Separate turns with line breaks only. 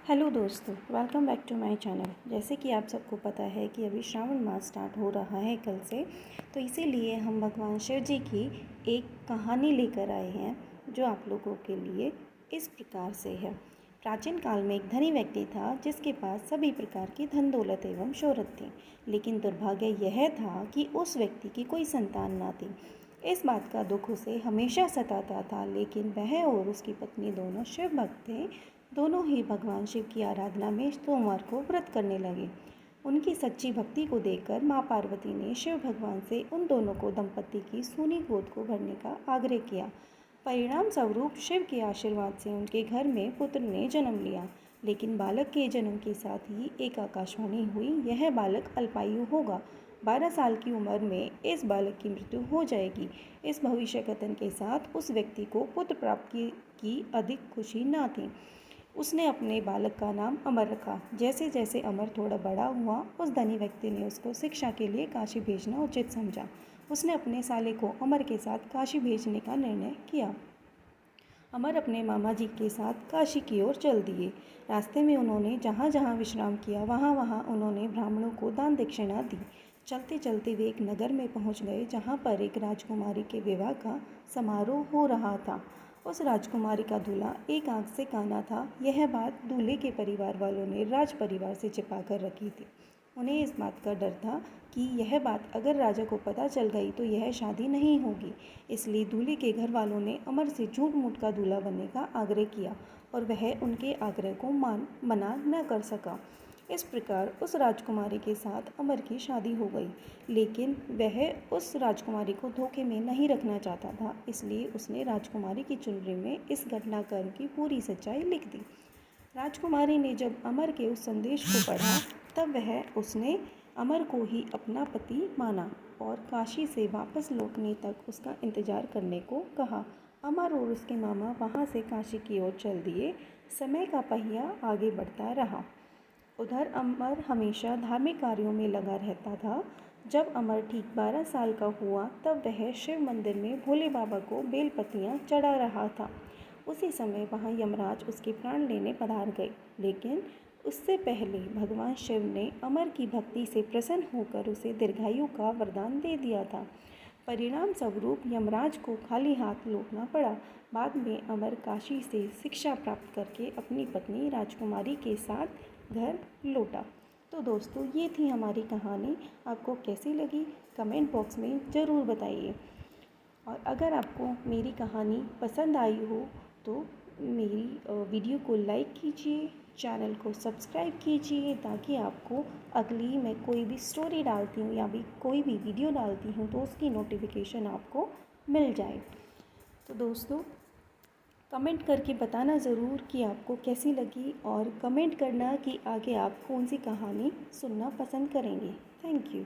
Hello दोस्तों, welcome back to my channel. जैसे कि आप सबको पता है कि अभी श्रावण मास स्टार्ट हो रहा है कल से, तो इसीलिए हम भगवान शिव जी की एक कहानी लेकर आए हैं जो आप लोगों के लिए इस प्रकार से है। प्राचीन काल में एक धनी व्यक्ति था जिसके पास सभी प्रकार की धन दौलत एवं शोहरत थी, लेकिन दुर्भाग्य यह था कि उस व्यक्ति की कोई संतान न थी। इस बात का दुख उसे हमेशा सताता था, लेकिन वह और उसकी पत्नी दोनों शिव भक्त थे। दोनों ही भगवान शिव की आराधना में सोमवार को व्रत करने लगे। उनकी सच्ची भक्ति को देखकर माँ पार्वती ने शिव भगवान से उन दोनों को दंपति की सूनी गोद को भरने का आग्रह किया। परिणाम स्वरूप शिव के आशीर्वाद से उनके घर में पुत्र ने जन्म लिया, लेकिन बालक के जन्म के साथ ही एक आकाशवाणी हुई, यह बालक अल्पायु होगा। 12 साल की उम्र में इस बालक की मृत्यु हो जाएगी। इस भविष्य कथन के साथ उस व्यक्ति को पुत्र प्राप्ति की अधिक खुशी न थी। उसने अपने बालक का नाम अमर रखा। जैसे जैसे अमर थोड़ा बड़ा हुआ, उस धनी व्यक्ति ने उसको शिक्षा के लिए काशी भेजना उचित समझा। उसने अपने साले को अमर के साथ काशी भेजने का निर्णय किया। अमर अपने मामा जी के साथ काशी की ओर चल दिए। रास्ते में उन्होंने जहाँ जहाँ विश्राम किया, वहाँ वहाँ उन्होंने ब्राह्मणों को दान दक्षिणा दी। चलते चलते वे एक नगर में पहुँच गए जहाँ पर एक राजकुमारी के विवाह का समारोह हो रहा था। उस राजकुमारी का दूल्हा एक आंख से काना था। यह बात दूल्हे के परिवार वालों ने राज परिवार से छिपा कर रखी थी। उन्हें इस बात का डर था कि यह बात अगर राजा को पता चल गई तो यह शादी नहीं होगी। इसलिए दूल्हे के घर वालों ने अमर से झूठ मूठ का दूल्हा बनने का आग्रह किया और वह उनके आग्रह को मना न कर सका। इस प्रकार उस राजकुमारी के साथ अमर की शादी हो गई, लेकिन वह उस राजकुमारी को धोखे में नहीं रखना चाहता था। इसलिए उसने राजकुमारी की चुनरी में इस घटनाक्रम की पूरी सच्चाई लिख दी। राजकुमारी ने जब अमर के उस संदेश को पढ़ा, तब उसने अमर को ही अपना पति माना और काशी से वापस लौटने तक उसका इंतजार करने को कहा। अमर और उसके मामा वहाँ से काशी की ओर चल दिए। समय का पहिया आगे बढ़ता रहा। उधर अमर हमेशा धार्मिक कार्यों में लगा रहता था। जब अमर ठीक 12 साल का हुआ, तब वह शिव मंदिर में भोले बाबा को बेलपत्तियाँ चढ़ा रहा था। उसी समय वहाँ यमराज उसके प्राण लेने पधार गए, लेकिन उससे पहले भगवान शिव ने अमर की भक्ति से प्रसन्न होकर उसे दीर्घायु का वरदान दे दिया था। परिणाम स्वरूप यमराज को खाली हाथ लौटना पड़ा। बाद में अमर काशी से शिक्षा प्राप्त करके अपनी पत्नी राजकुमारी के साथ घर लौटा। तो दोस्तों, ये थी हमारी कहानी। आपको कैसी लगी कमेंट बॉक्स में ज़रूर बताइए। और अगर आपको मेरी कहानी पसंद आई हो तो मेरी वीडियो को लाइक कीजिए, चैनल को सब्सक्राइब कीजिए, ताकि आपको अगली मैं कोई भी स्टोरी डालती हूँ या भी कोई भी वीडियो डालती हूँ तो उसकी नोटिफिकेशन आपको मिल जाए। तो दोस्तों, कमेंट करके बताना ज़रूर कि आपको कैसी लगी, और कमेंट करना कि आगे आप कौन सी कहानी सुनना पसंद करेंगे। Thank you.